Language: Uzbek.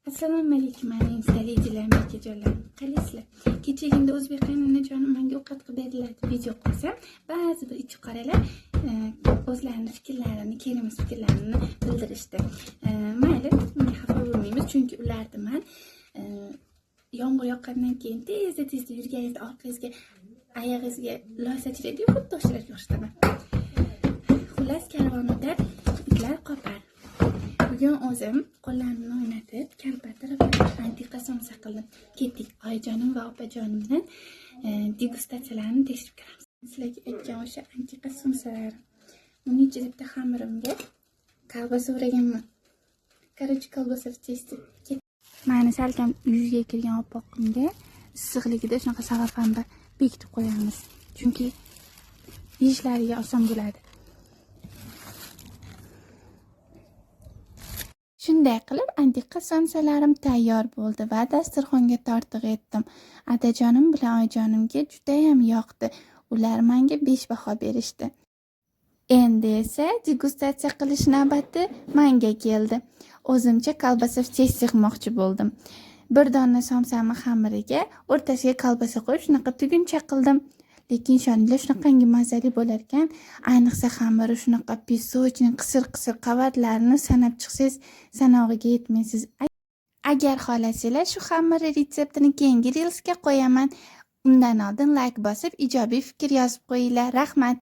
Assalomu alaykum mening izleyicilerim, akajonlarim. Qaysizlar? Kechagina o'zbek qaynonajoni menga ovqat qilib beriladi video qo'ysam, ba'zi bir ichiqoralar o'zlarining fikrlarini, kerakmas fikrlarini bildirishdi. Mayli, bunga xafa bo'lmaymiz, chunki ularni men yomg'ir yoqqandan keyin tezda yurganingizda orqangizga, oyog'ingizga loy sachiraydi, xuddi o'shalarga o'xshataman. Xullas, karvonida itlar qopar. Bugun o'zim qo'llarimni o'ynatib, kalpatar va antiqa somsa qildim. Ketdik, oyijonim va opajonim bilan degustatsiyalarni tekshirib ko'ramiz. Sizlarga aytgan o'sha antiqa somsalar. Uning ichida bitta xamirimga kolbasa o'raganman. Короче, kolbasa testib. Mani salkam yuziga kirgan opoqimga issiqligida shunaqa sarapamba bekitib qo'yamiz. Chunki yeyishlariga oson bo'ladi. Shunday qilib antiqa somsalarim tayyor bo'ldi va dasturxonga tortiq etdim. Otajonim bilan oyijonimga juda ham yoqdi. Ular menga 5 baho berishdi. Endi esa degustatsiya qilish navbati menga keldi. O'zimcha kolbasa test qilmoqchi bo'ldim. Bir dona somsani xamiriga o'rtasiga kolbasa qo'yib shunaqa tuguncha qildim. Lekin ishoninglar, shunaqangi mazali bo'lar ekan. Ayniqsa xamiri shunaqa pesochni qisir-qisir qavatlarini sanab chiqsangiz, sanog'iga yetmaysiz. Agar xohlasanglar, shu xamir retseptini keyingi reelsga qo'yaman. Undan oldin like bosib, ijobiy fikr yozib qo'yinglar. Rahmat.